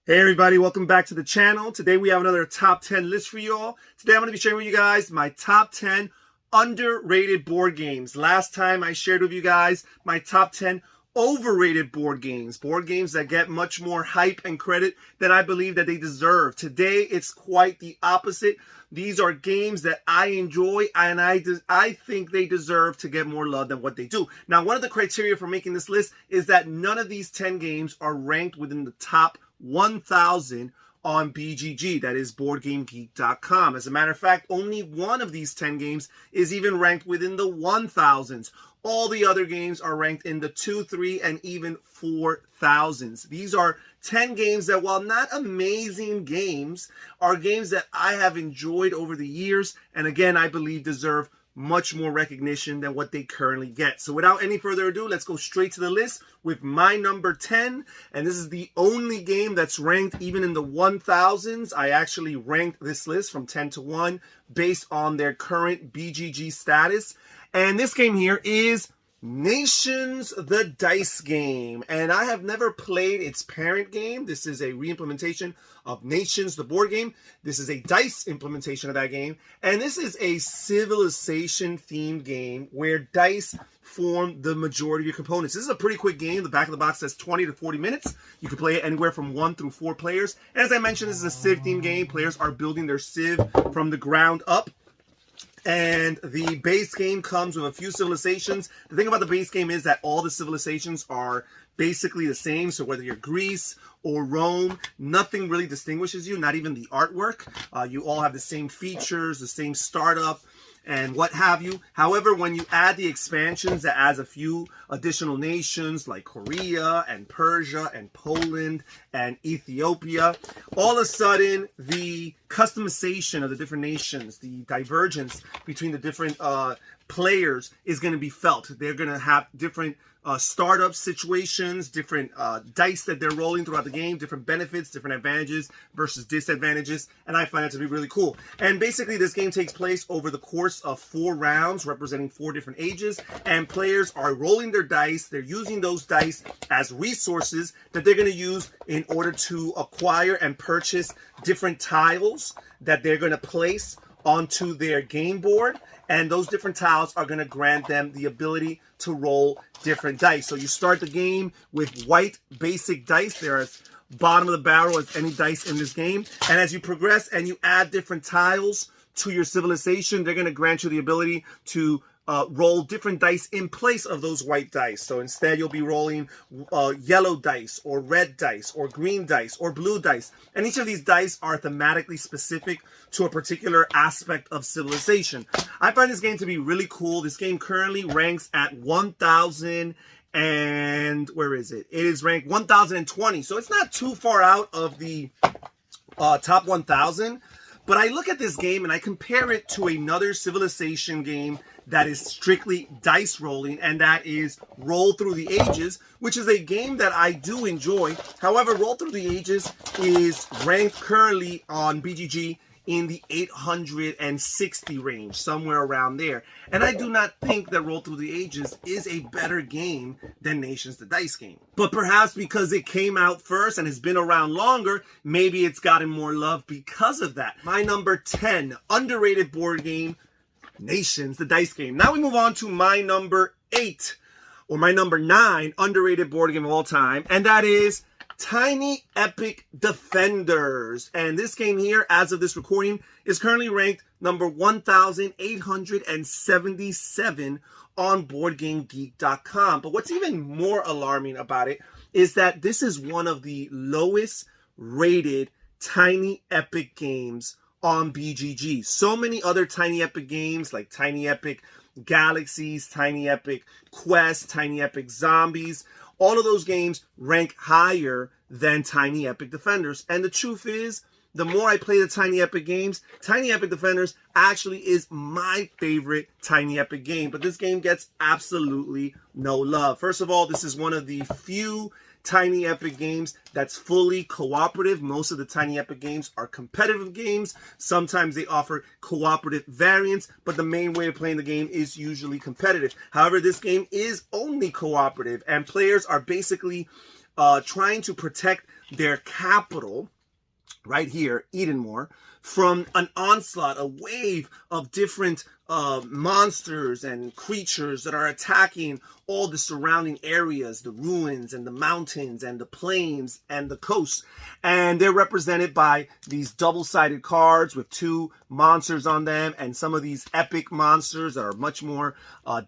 Hey everybody, welcome back to the channel. Today we have another top 10 list for you all. Today I'm going to be sharing with you guys my top 10 underrated board games. Last time I shared with you guys my top 10 overrated board games that get much more hype and credit than I believe that they deserve. Today it's quite the opposite. These are games that I enjoy and I think they deserve to get more love than what they do. Now, one of the criteria for making this list is that none of these 10 games are ranked within the top 1,000 on BGG, that is BoardGameGeek.com. As a matter of fact, only one of these 10 games is even ranked within the 1,000s. All the other games are ranked in the 2, 3, and even 4,000s. These are 10 games that, while not amazing games, are games that I have enjoyed over the years, and again, I believe deserve much more recognition than what they currently get. So without any further ado, let's go straight to the list with my number 10. And this is the only game that's ranked even in the 1,000s. I actually ranked this list from 10 to 1 based on their current BGG status. And this game here is Nations, the dice game. And I have never played its parent game. This is a re-implementation of Nations, the board game. This is a dice implementation of that game. And this is a civilization-themed game where dice form the majority of your components. This is a pretty quick game. The back of the box says 20 to 40 minutes. You can play it anywhere from 1 through 4 players. And as I mentioned, this is a Civ-themed game. Players are building their Civ from the ground up. And the base game comes with a few civilizations. The thing about the base game is that all the civilizations are basically the same. So whether you're Greece or Rome, nothing really distinguishes you, not even the artwork. You all have the same features, the same startup, and what have you. However, when you add the expansions that adds a few additional nations like Korea and Persia and Poland and Ethiopia, all of a sudden the customization of the different nations, the divergence between the different players is going to be felt. They're going to have different startup situations, different dice that they're rolling throughout the game, different benefits, different advantages versus disadvantages, and I find that to be really cool. And basically this game takes place over the course of 4 rounds representing 4 different ages, and players are rolling their dice. They're using those dice as resources that they're going to use in order to acquire and purchase different tiles that they're going to place onto their game board, and those different tiles are going to grant them the ability to roll different dice. So you start the game with white basic dice. They're as bottom of the barrel as any dice in this game, and as you progress and you add different tiles to your civilization, they're going to grant you the ability to roll different dice in place of those white dice. So instead you'll be rolling yellow dice or red dice or green dice or blue dice. And each of these dice are thematically specific to a particular aspect of civilization. I find this game to be really cool. This game currently ranks at 1,000 and where is it? It is ranked 1,020. So it's not too far out of the top 1,000. But I look at this game and I compare it to another civilization game that is strictly dice rolling, and that is Roll Through the Ages, which is a game that I do enjoy. However, Roll Through the Ages is ranked currently on BGG in the 860 range, somewhere around there. And I do not think that Roll Through the Ages is a better game than Nations, the dice game. But perhaps because it came out first and has been around longer, maybe it's gotten more love because of that. My number 10 underrated board game, Nations, the dice game. Now we move on to my number 8, or my number 9 underrated board game of all time, and that is Tiny Epic Defenders. And this game here, as of this recording, is currently ranked number 1,877 on BoardGameGeek.com. But what's even more alarming about it is that this is one of the lowest rated Tiny Epic games on BGG. So many other Tiny Epic games like Tiny Epic Galaxies, Tiny Epic Quest, Tiny Epic Zombies, all of those games rank higher than Tiny Epic Defenders. And the truth is, the more I play the Tiny Epic games, Tiny Epic Defenders actually is my favorite Tiny Epic game. But this game gets absolutely no love. First of all, this is one of the few Tiny Epic games that's fully cooperative. Most of the Tiny Epic games are competitive games. Sometimes they offer cooperative variants, but the main way of playing the game is usually competitive. However, this game is only cooperative, and players are basically trying to protect their capital, right here, Edenmore, from an onslaught, a wave of different monsters and creatures that are attacking all the surrounding areas, the ruins and the mountains and the plains and the coast. And they're represented by these double-sided cards with two monsters on them and some of these epic monsters that are much more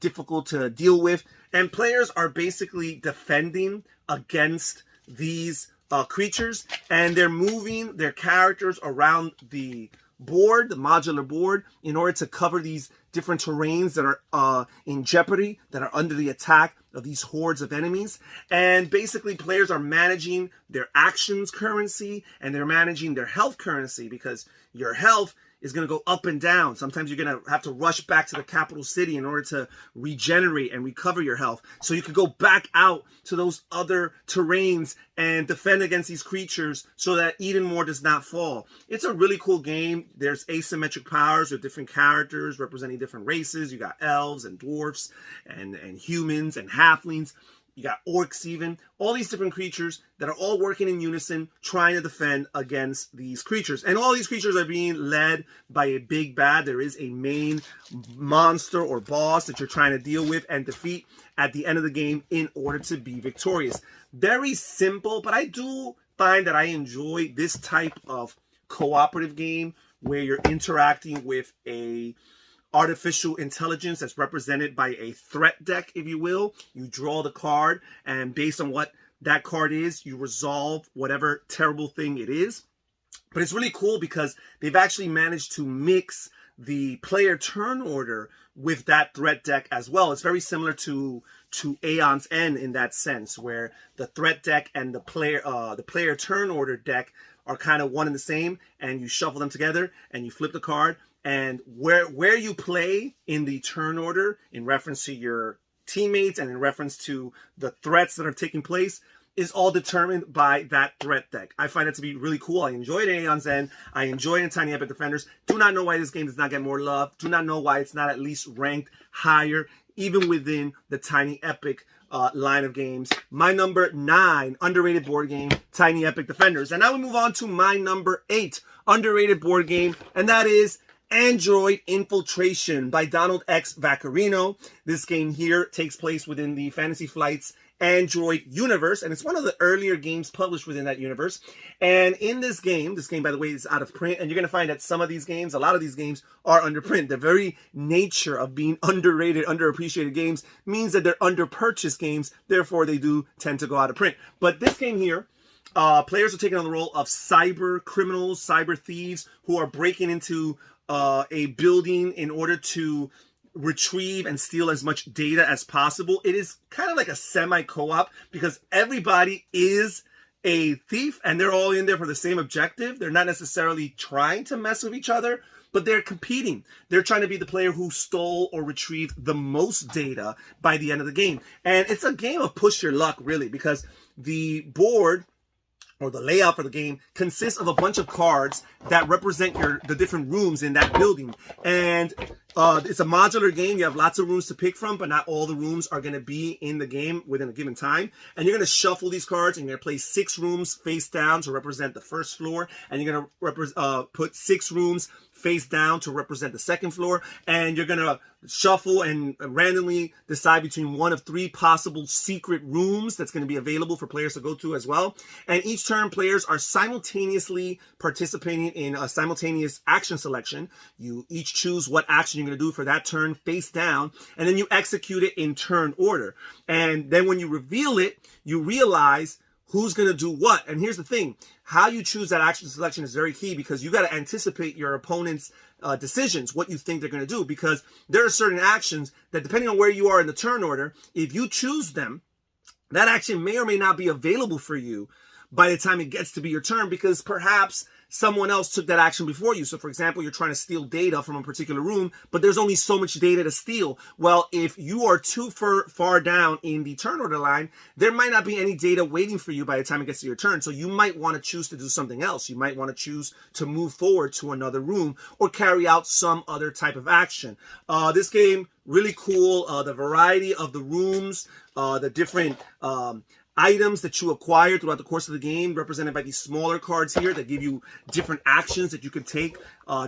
difficult to deal with. And players are basically defending against these creatures, and they're moving their characters around the board, the modular board, in order to cover these different terrains that are in jeopardy, that are under the attack of these hordes of enemies. And basically players are managing their actions currency and they're managing their health currency, because your health is going to go up and down. Sometimes you're going to have to rush back to the capital city in order to regenerate and recover your health. So you could go back out to those other terrains and defend against these creatures so that Edenmore does not fall. It's a really cool game. There's asymmetric powers with different characters representing different races. You got elves and dwarfs and humans and halflings. You got orcs even, all these different creatures that are all working in unison, trying to defend against these creatures. And all these creatures are being led by a big bad. There is a main monster or boss that you're trying to deal with and defeat at the end of the game in order to be victorious. Very simple, but I do find that I enjoy this type of cooperative game where you're interacting with a artificial intelligence that's represented by a threat deck, if you will. You draw the card, and based on what that card is, you resolve whatever terrible thing it is. But it's really cool because they've actually managed to mix the player turn order with that threat deck as well. It's very similar to Aeon's End in that sense, where the threat deck and the player turn order deck are kind of one and the same, and you shuffle them together and you flip the card. And where you play in the turn order in reference to your teammates and in reference to the threats that are taking place is all determined by that threat deck. I find it to be really cool. I enjoyed Aeon's End. I enjoyed in Tiny Epic Defenders. Do not know why this game does not get more love. Do not know why it's not at least ranked higher, even within the Tiny Epic line of games. My number 9 underrated board game, Tiny Epic Defenders. And now we move on to my number 8 underrated board game, and that is Android Infiltration by Donald X. Vaccarino. This game here takes place within the Fantasy Flights Android universe, and it's one of the earlier games published within that universe. And in this game, by the way, is out of print, and you're going to find that some of these games, a lot of these games are under print. The very nature of being underrated, underappreciated games means that they're under-purchased games, therefore they do tend to go out of print. But this game here, players are taking on the role of cyber criminals, cyber thieves, who are breaking into a building in order to retrieve and steal as much data as possible. It is kind of like a semi-co-op because everybody is a thief and they're all in there for the same objective. They're not necessarily trying to mess with each other, but they're competing. They're trying to be the player who stole or retrieved the most data by the end of the game. And it's a game of push your luck, really, because the board or the layout for the game consists of a bunch of cards that represent the different rooms in that building. And it's a modular game. You have lots of rooms to pick from, but not all the rooms are going to be in the game within a given time. And you're going to shuffle these cards, and you're going to place 6 rooms face down to represent the first floor. And you're going to put 6 rooms face down to represent the second floor. And you're going to shuffle and randomly decide between one of 3 possible secret rooms that's going to be available for players to go to as well. And each turn, players are simultaneously participating in a simultaneous action selection. You each choose what action you're going to do for that turn face down, and then you execute it in turn order. And then when you reveal it, you realize who's going to do what. And here's the thing. How you choose that action selection is very key, because you got to anticipate your opponent's decisions, what you think they're going to do, because there are certain actions that, depending on where you are in the turn order, if you choose them, that action may or may not be available for you by the time it gets to be your turn, because perhaps someone else took that action before you. So, for example, you're trying to steal data from a particular room, but there's only so much data to steal. Well, if you are too far down in the turn order line, there might not be any data waiting for you by the time it gets to your turn. So you might want to choose to do something else. You might want to choose to move forward to another room or carry out some other type of action. This game, really cool. The variety of the rooms, the different items that you acquire throughout the course of the game, represented by these smaller cards here that give you different actions that you can take,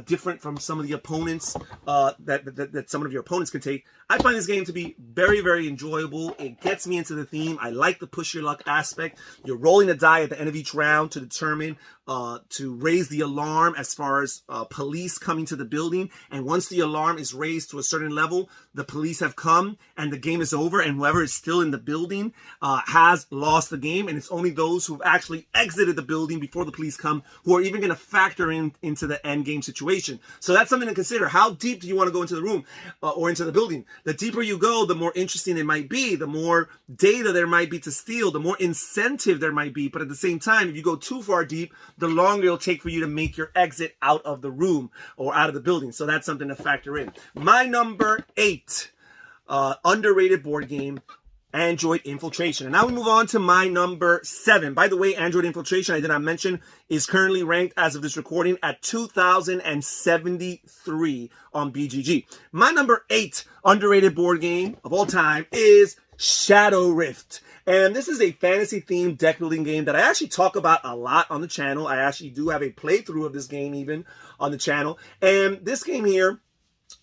different from some of the opponents that some of your opponents can take. I find this game to be very, very enjoyable. It gets me into the theme. I like the push your luck aspect. You're rolling a die at the end of each round to determine to raise the alarm as far as police coming to the building. And once the alarm is raised to a certain level, the police have come and the game is over, and whoever is still in the building has lost the game. And it's only those who've actually exited the building before the police come who are even going to factor into the end game situation. So that's something to consider. How deep do you want to go into the room or into the building? The deeper you go, the more interesting it might be, the more data there might be to steal, the more incentive there might be. But at the same time, if you go too far deep, the longer it'll take for you to make your exit out of the room or out of the building. So that's something to factor in. My number 8 underrated board game, Android Infiltration. And now we move on to my number 7. By the way, Android Infiltration, I did not mention, is currently ranked as of this recording at 2,073 on BGG. My number 8 underrated board game of all time is Shadowrift. And this is a fantasy-themed deck-building game that I actually talk about a lot on the channel. I actually do have a playthrough of this game even on the channel. And this game here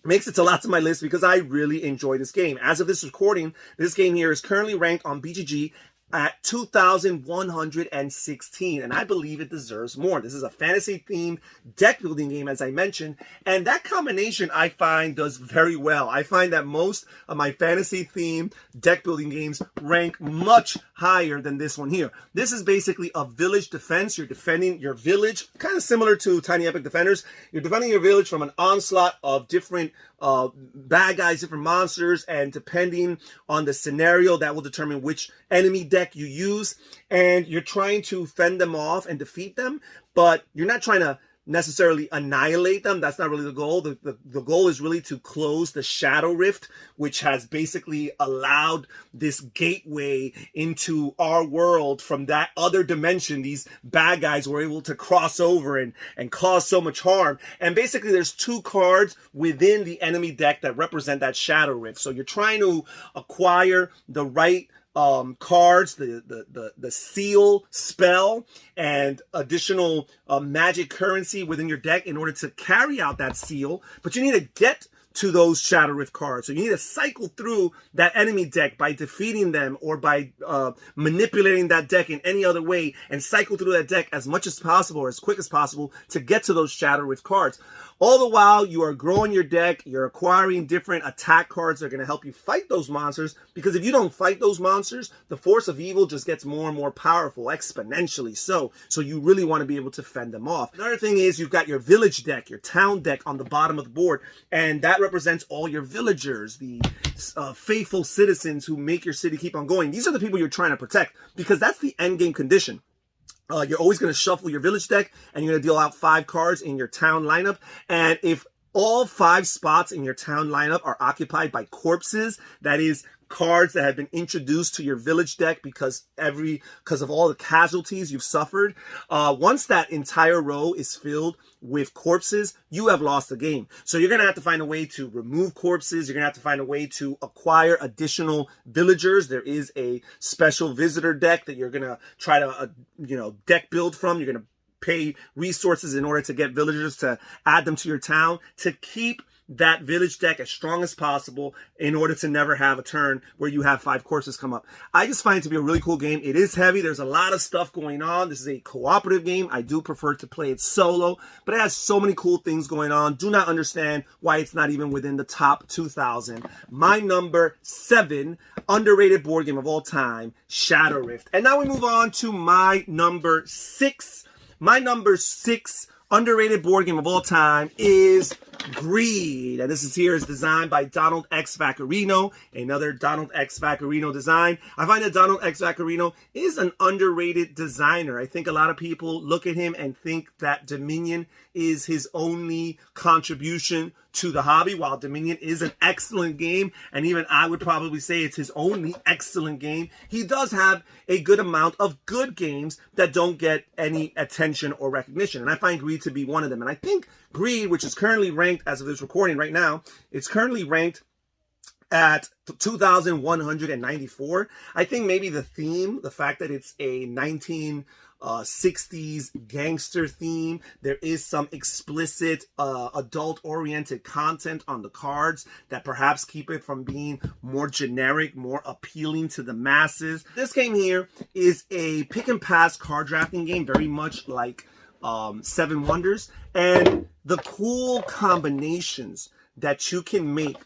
makes it to lots of my list because I really enjoy this game. As of this recording, this game here is currently ranked on BGG at 2,116, and I believe it deserves more. This is a fantasy-themed deck-building game, as I mentioned, and that combination I find does very well. I find that most of my fantasy-themed deck-building games rank much higher than this one here. This is basically a village defense. You're defending your village, kind of similar to Tiny Epic Defenders. You're defending your village from an onslaught of different bad guys, different monsters, and depending on the scenario, that will determine which enemy deck you use, and you're trying to fend them off and defeat them, but you're not trying to necessarily annihilate them. That's not really the goal. The goal is really to close the Shadowrift, which has basically allowed this gateway into our world from that other dimension. These bad guys were able to cross over and cause so much harm. And basically there's 2 cards within the enemy deck that represent that Shadowrift. So you're trying to acquire the right cards, the seal spell, and additional magic currency within your deck in order to carry out that seal. But you need to get to those Shadowrift cards. So you need to cycle through that enemy deck by defeating them or by manipulating that deck in any other way, and cycle through that deck as much as possible or as quick as possible to get to those Shadowrift cards. All the while, you are growing your deck, you're acquiring different attack cards that are going to help you fight those monsters, because if you don't fight those monsters, the force of evil just gets more and more powerful, exponentially so. So you really want to be able to fend them off. Another thing is you've got your village deck, your town deck on the bottom of the board, and that represents all your villagers, the faithful citizens who make your city keep on going. These are the people you're trying to protect, because that's the end game condition. You're always going to shuffle your village deck, and you're going to deal out 5 cards in your town lineup. And if all 5 spots in your town lineup are occupied by corpses, that is, cards that have been introduced to your village deck because of all the casualties you've suffered, once that entire row is filled with corpses, you have lost the game. So you're going to have to find a way to remove corpses. You're going to have to find a way to acquire additional villagers. There is a special visitor deck that you're going to try to deck build from. You're going to pay resources in order to get villagers to add them to your town to keep that village deck as strong as possible in order to never have a turn where you have 5 courses come up. I just find it to be a really cool game. It is heavy. There's a lot of stuff going on. This is a cooperative game. I do prefer to play it solo, but it has so many cool things going on. Do not understand why it's not even within the top 2,000. My number 7 underrated board game of all time, Shadowrift. And now we move on to my number 6. My number 6 underrated board game of all time is Greed. And this is designed by Donald X. Vaccarino, another Donald X. Vaccarino design. I find that Donald X. Vaccarino is an underrated designer. I think a lot of people look at him and think that Dominion is his only contribution to the hobby. While Dominion is an excellent game, and even I would probably say it's his only excellent game, he does have a good amount of good games that don't get any attention or recognition. And I find Greed to be one of them. And I think Greed, which is currently ranked, as of this recording right now, it's currently ranked at 2,194. I think maybe the theme, the fact that it's a 1960s gangster theme, there is some explicit adult-oriented content on the cards that perhaps keep it from being more generic, more appealing to the masses. This game here is a pick and pass card drafting game, very much like Seven Wonders, and the cool combinations that you can make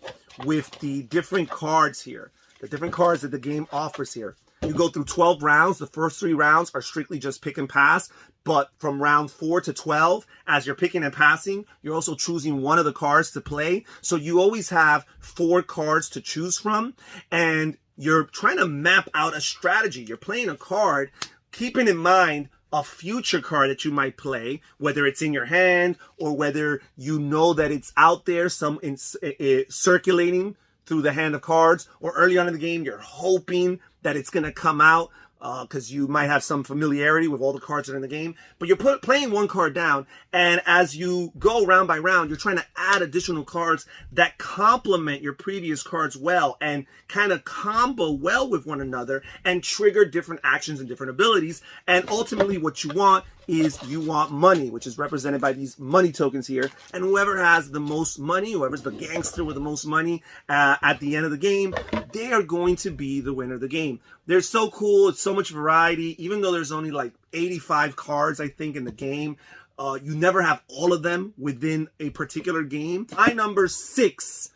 with the different cards here, the different cards that the game offers here. You go through 12 rounds. The first 3 rounds are strictly just pick and pass, but from round 4 to 12, as you're picking and passing, you're also choosing one of the cards to play. So you always have 4 cards to choose from, and you're trying to map out a strategy. You're playing a card, keeping in mind a future card that you might play, whether it's in your hand or whether you know that it's out there, circulating through the hand of cards, or early on in the game, you're hoping that it's going to come out because you might have some familiarity with all the cards that are in the game. But you're playing one card down, and as you go round by round, you're trying to add additional cards that complement your previous cards well and kind of combo well with one another and trigger different actions and different abilities. And ultimately what you want is you want money, which is represented by these money tokens here. And whoever has the most money, whoever's the gangster with the most money at the end of the game, they are going to be the winner of the game. They're so cool. It's so much variety. Even though there's only like 85 cards, I think, in the game, you never have all of them within a particular game. My number 6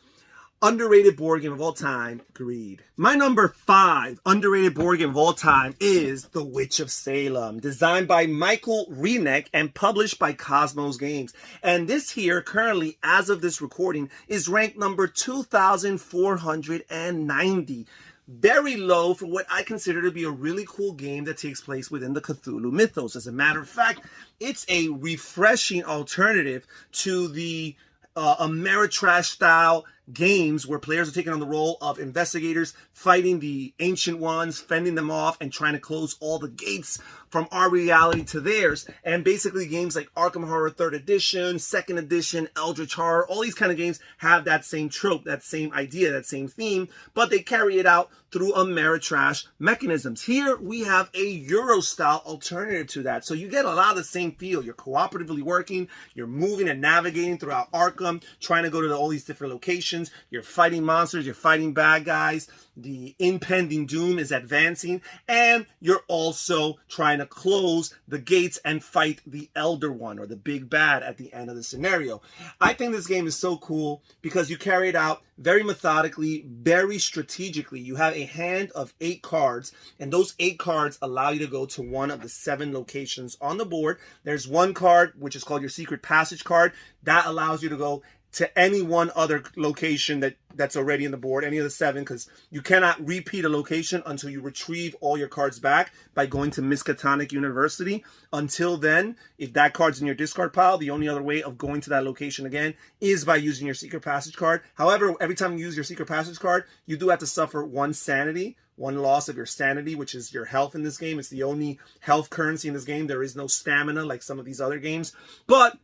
underrated board game of all time, Greed. My number 5 underrated board game of all time is The Witch of Salem, designed by Michael Reneck and published by Cosmos Games. And this here, currently, as of this recording, is ranked number 2,490. Very low for what I consider to be a really cool game that takes place within the Cthulhu mythos. As a matter of fact, it's a refreshing alternative to the Ameritrash style games where players are taking on the role of investigators, fighting the ancient ones, fending them off, and trying to close all the gates from our reality to theirs. And basically games like Arkham Horror 3rd Edition, 2nd Edition, Eldritch Horror, all these kind of games have that same trope, that same idea, that same theme, but they carry it out through Ameritrash mechanisms. Here we have a Euro-style alternative to that. So you get a lot of the same feel. You're cooperatively working, you're moving and navigating throughout Arkham, trying to go to all these different locations. You're fighting monsters, you're fighting bad guys, the impending doom is advancing, and you're also trying to close the gates and fight the Elder One, or the big bad, at the end of the scenario. I think this game is so cool because you carry it out very methodically, very strategically. You have a hand of 8 cards, and those 8 cards allow you to go to one of the 7 locations on the board. There's one card, which is called your Secret Passage card, that allows you to go to any one other location that's already in the board, any of the 7, because you cannot repeat a location until you retrieve all your cards back by going to Miskatonic University. Until then, if that card's in your discard pile, the only other way of going to that location again is by using your Secret Passage card. However, every time you use your Secret Passage card, you do have to suffer 1 sanity, 1 loss of your sanity, which is your health in this game. It's the only health currency in this game. There is no stamina like some of these other games, but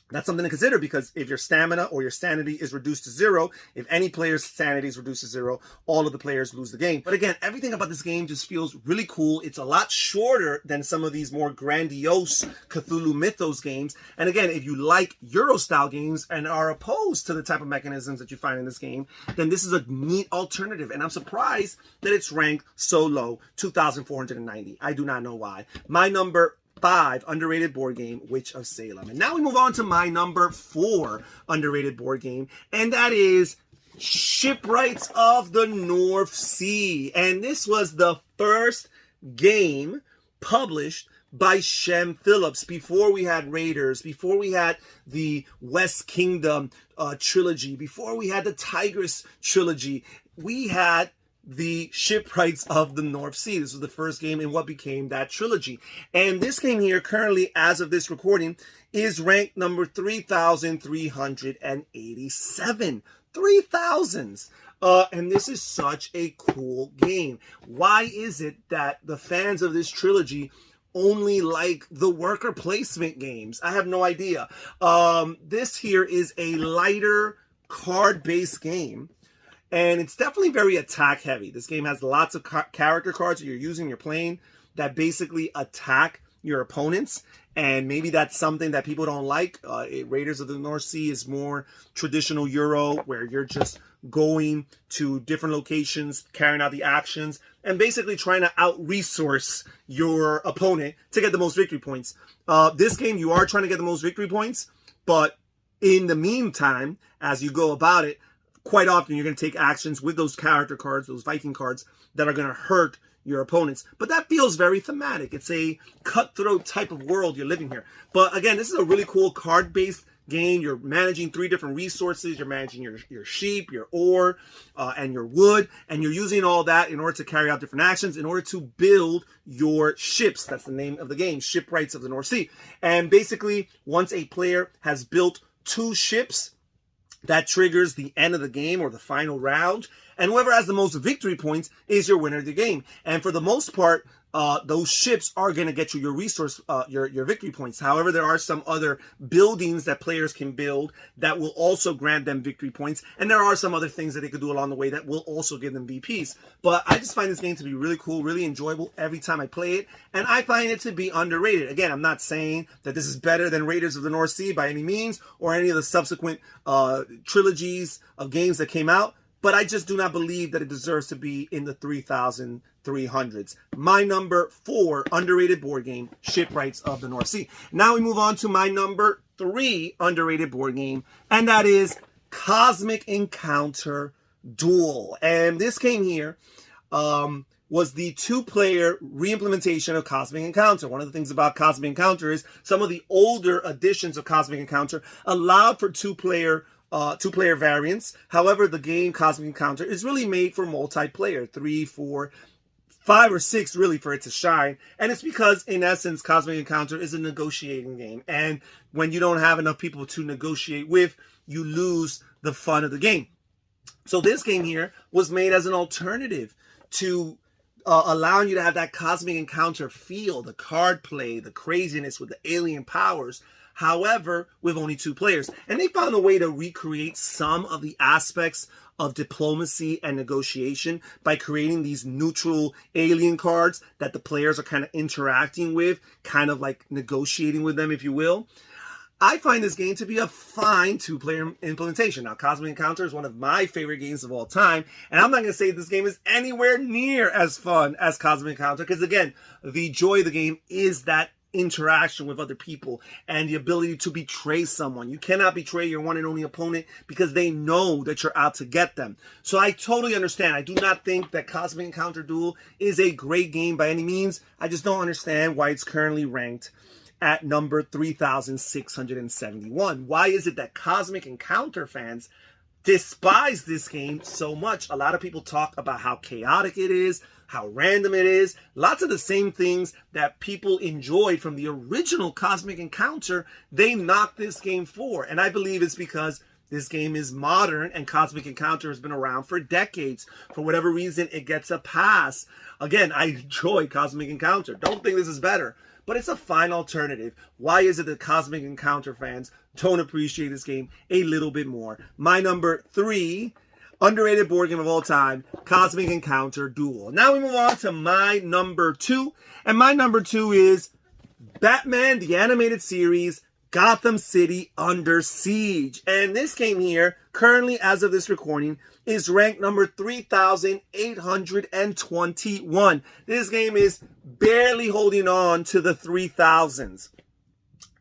that's something to consider, because if your stamina or your sanity is reduced to 0, if any player's sanity is reduced to 0, all of the players lose the game. But again, everything about this game just feels really cool. It's a lot shorter than some of these more grandiose Cthulhu Mythos games. And again, if you like Euro-style games and are opposed to the type of mechanisms that you find in this game, then this is a neat alternative. And I'm surprised that it's ranked so low, 2,490. I do not know why. My number 5 underrated board game, Witch of Salem. And now we move on to my number 4 underrated board game, and that is Shipwrights of the North Sea. And this was the first game published by Shem Phillips, before we had Raiders, before we had the West Kingdom trilogy, before we had the Tigris trilogy. We had the Shipwrights of the North Sea. This was the first game in what became that trilogy. And this game here, currently, as of this recording, is ranked number 3,387. 3,000s. And this is such a cool game. Why is it that the fans of this trilogy only like the worker placement games? I have no idea. This here is a lighter card-based game. and it's definitely very attack heavy. This game has lots of character cards that you're playing that basically attack your opponents, and maybe that's something that people don't like. Raiders of the North Sea is more traditional Euro, where you're just going to different locations, carrying out the actions, and basically trying to out-resource your opponent to get the most victory points. This game, you are trying to get the most victory points, but in the meantime, as you go about it, quite often you're going to take actions with those character cards, those Viking cards, that are going to hurt your opponents. But that feels very thematic. It's a cutthroat type of world you're living here. But again, this is a really cool card-based game. You're managing 3 different resources. You're managing your sheep, your ore, and your wood. And you're using all that in order to carry out different actions, in order to build your ships. That's the name of the game, Shipwrights of the North Sea. And basically, once a player has built 2 ships, that triggers the end of the game or the final round. And whoever has the most victory points is your winner of the game. And for the most part, those ships are going to get you your resource, your victory points. However, there are some other buildings that players can build that will also grant them victory points. And there are some other things that they could do along the way that will also give them VPs. But I just find this game to be really cool, really enjoyable every time I play it. And I find it to be underrated. Again, I'm not saying that this is better than Raiders of the North Sea by any means, or any of the subsequent trilogies of games that came out. But I just do not believe that it deserves to be in the 3,300s. My number 4 underrated board game, Shipwrights of the North Sea. Now we move on to my number 3 underrated board game, and that is Cosmic Encounter Duel. And this game here was the 2-player re-implementation of Cosmic Encounter. One of the things about Cosmic Encounter is some of the older editions of Cosmic Encounter allowed for two-player variants. However, the game Cosmic Encounter is really made for multiplayer, 3, 4, 5, or 6 really for it to shine. And it's because, in essence, Cosmic Encounter is a negotiating game. And when you don't have enough people to negotiate with, you lose the fun of the game. So this game here was made as an alternative to allowing you to have that Cosmic Encounter feel, the card play, the craziness with the alien powers. However, with only 2 players. And they found a way to recreate some of the aspects of diplomacy and negotiation by creating these neutral alien cards that the players are kind of interacting with, kind of like negotiating with them, if you will. I find this game to be a fine 2-player implementation. Now, Cosmic Encounter is one of my favorite games of all time, and I'm not going to say this game is anywhere near as fun as Cosmic Encounter, because again, the joy of the game is that interaction with other people and the ability to betray someone. You cannot betray your one and only opponent because they know that you're out to get them. So I totally understand. I do not think that Cosmic Encounter Duel is a great game by any means. I just don't understand why it's currently ranked at number 3,671. Why is it that Cosmic Encounter fans despise this game so much? A lot of people talk about how chaotic it is, how random it is. Lots of the same things that people enjoyed from the original Cosmic Encounter, they knocked this game for. And I believe it's because this game is modern and Cosmic Encounter has been around for decades. For whatever reason, it gets a pass. Again, I enjoy Cosmic Encounter. Don't think this is better, but it's a fine alternative. Why is it that Cosmic Encounter fans don't appreciate this game a little bit more? My number 3 underrated board game of all time, Cosmic Encounter Duel. Now we move on to my number 2. And my number 2 is Batman, the animated series, Gotham City Under Siege. And this game here, currently as of this recording, is ranked number 3,821. This game is barely holding on to the 3,000s.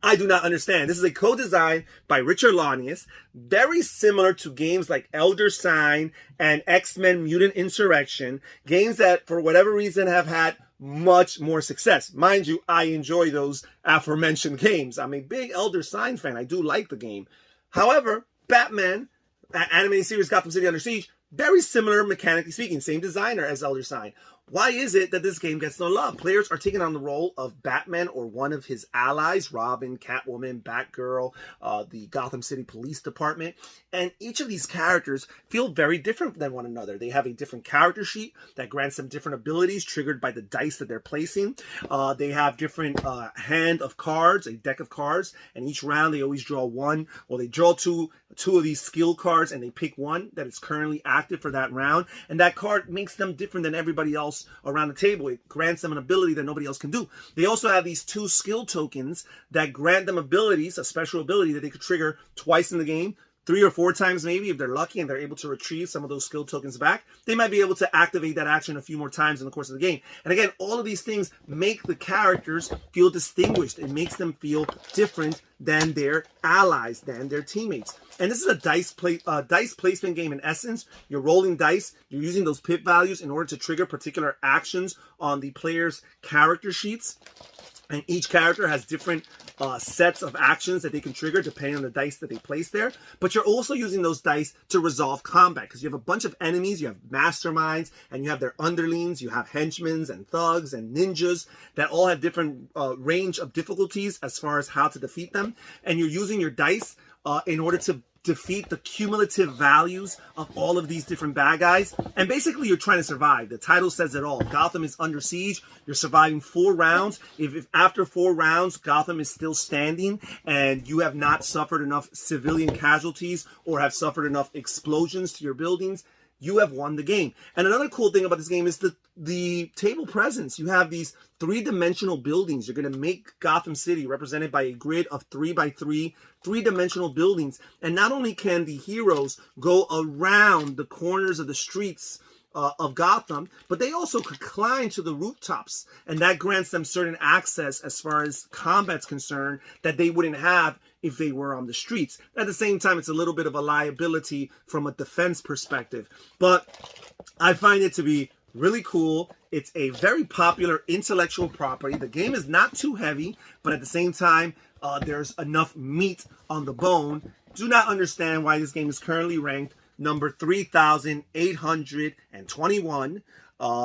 I do not understand. This is a co-design by Richard Launius, very similar to games like Elder Sign and X-Men Mutant Insurrection, games that, for whatever reason, have had much more success. Mind you, I enjoy those aforementioned games. I'm a big Elder Sign fan. I do like the game. However, Batman, animated series Gotham City Under Siege, very similar mechanically speaking, same designer as Elder Sign. Why is it that this game gets no love? Players are taking on the role of Batman or one of his allies, Robin, Catwoman, Batgirl, the Gotham City Police Department, and each of these characters feel very different than one another. They have a different character sheet that grants them different abilities triggered by the dice that they're placing. They have different hand of cards, a deck of cards, and each round they always draw one. Well, they draw two of these skill cards, and they pick one that is currently active for that round, and that card makes them different than everybody else around the table. It grants them an ability that nobody else can do. They also have these 2 skill tokens that grant them abilities, a special ability that they could trigger twice in the game, 3 or 4 times maybe if they're lucky and they're able to retrieve some of those skill tokens back. They might be able to activate that action a few more times in the course of the game. And again, all of these things make the characters feel distinguished. It makes them feel different than their allies, than their teammates. And this is a dice placement game in essence. You're rolling dice. You're using those pip values in order to trigger particular actions on the player's character sheets. And each character has different sets of actions that they can trigger depending on the dice that they place there. But you're also using those dice to resolve combat because you have a bunch of enemies, you have masterminds, and you have their underlings, you have henchmen and thugs and ninjas that all have different range of difficulties as far as how to defeat them. And you're using your dice in order to defeat the cumulative values of all of these different bad guys. And basically you're trying to survive. The title says it all. Gotham is under siege. You're surviving 4 rounds. If after 4 rounds Gotham is still standing and you have not suffered enough civilian casualties or have suffered enough explosions to your buildings, you have won the game. And another cool thing about this game is the table presence. You have these 3-dimensional buildings. You're going to make Gotham City represented by a grid of 3x3, 3-dimensional buildings. And not only can the heroes go around the corners of the streets of Gotham, but they also could climb to the rooftops, and that grants them certain access as far as combat's concerned that they wouldn't have if they were on the streets. At the same time, it's a little bit of a liability from a defense perspective, but I find it to be really cool. It's a very popular intellectual property. The game is not too heavy, but at the same time, there's enough meat on the bone. Do not understand why this game is currently ranked number 3,821.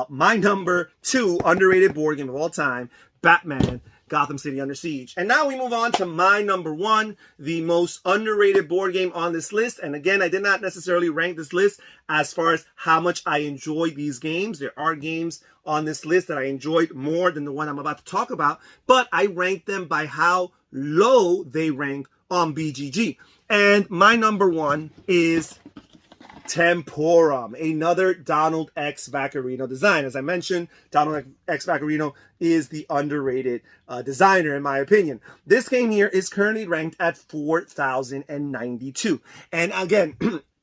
My number 2 underrated board game of all time, Batman, Gotham City Under Siege. And now we move on to my number 1, the most underrated board game on this list. And again, I did not necessarily rank this list as far as how much I enjoy these games. There are games on this list that I enjoyed more than the one I'm about to talk about, but I ranked them by how low they rank on BGG. And my number 1 is Temporum, another Donald X. Vaccarino design. As I mentioned, Donald X. Vaccarino is the underrated designer, in my opinion. This game here is currently ranked at 4,092. And again,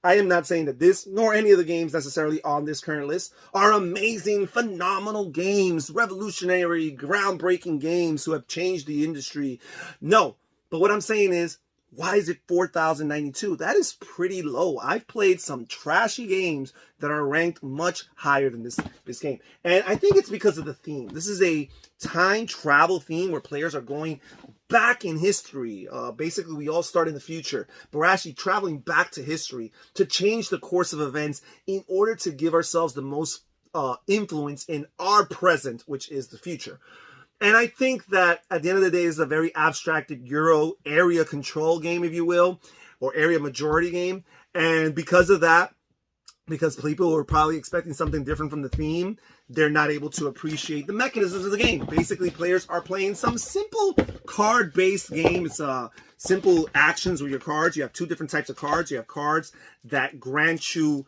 I am not saying that this, nor any of the games necessarily on this current list, are amazing, phenomenal games, revolutionary, groundbreaking games who have changed the industry. No, but what I'm saying is, why is it 4,092? That is pretty low. I've played some trashy games that are ranked much higher than this game. And I think it's because of the theme. This is a time travel theme where players are going back in history. Basically, we all start in the future, but we're actually traveling back to history to change the course of events in order to give ourselves the most influence in our present, which is the future. And I think that at the end of the day, it's a very abstracted Euro area control game, if you will, or area majority game. And because of that, because people were probably expecting something different from the theme, they're not able to appreciate the mechanisms of the game. Basically, players are playing some simple card-based game. It's simple actions with your cards. You have 2 different types of cards. You have cards that grant you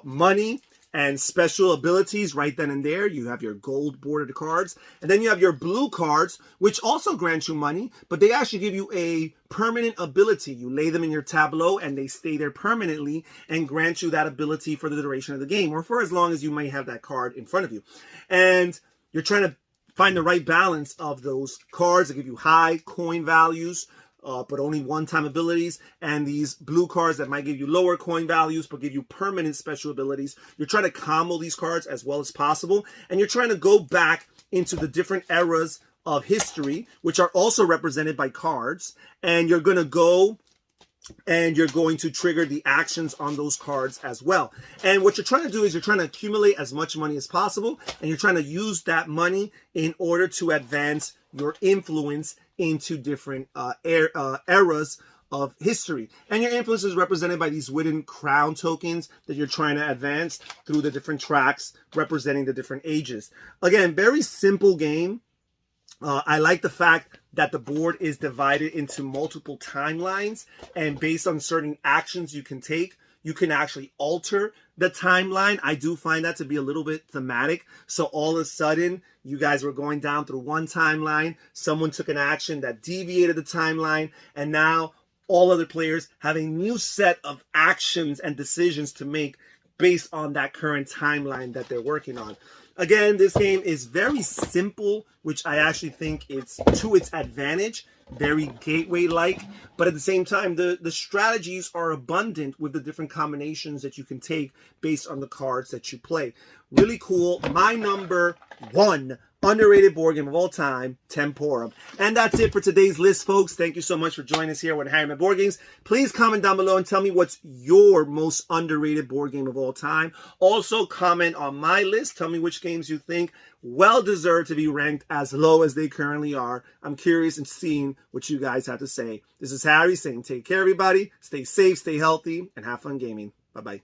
money and special abilities right then and there. You have your gold bordered cards. And then you have your blue cards, which also grant you money, but they actually give you a permanent ability. You lay them in your tableau and they stay there permanently and grant you that ability for the duration of the game, or for as long as you may have that card in front of you. And you're trying to find the right balance of those cards that give you high coin values, but only one-time abilities, and these blue cards that might give you lower coin values but give you permanent special abilities. You're trying to combo these cards as well as possible, and you're trying to go back into the different eras of history, which are also represented by cards, and you're going to go and you're going to trigger the actions on those cards as well. And what you're trying to do is you're trying to accumulate as much money as possible, and you're trying to use that money in order to advance your influence into different eras of history. And your influence is represented by these wooden crown tokens that you're trying to advance through the different tracks representing the different ages. Again, very simple game. I like the fact that the board is divided into multiple timelines, and based on certain actions you can take, you can actually alter the timeline. I do find that to be a little bit thematic. So all of a sudden, you guys were going down through one timeline, someone took an action that deviated the timeline, and now all other players have a new set of actions and decisions to make based on that current timeline that they're working on. Again, this game is very simple, which I actually think it's to its advantage, very gateway-like, but at the same time, the strategies are abundant with the different combinations that you can take based on the cards that you play. Really cool. My number one underrated board game of all time, Temporum. And that's it for today's list, folks. Thank you so much for joining us here with Harry Board Games. Please comment down below and tell me what's your most underrated board game of all time. Also, comment on my list. Tell me which games you think well deserve to be ranked as low as they currently are. I'm curious and seeing what you guys have to say. This is Harry saying take care, everybody. Stay safe, stay healthy, and have fun gaming. Bye-bye.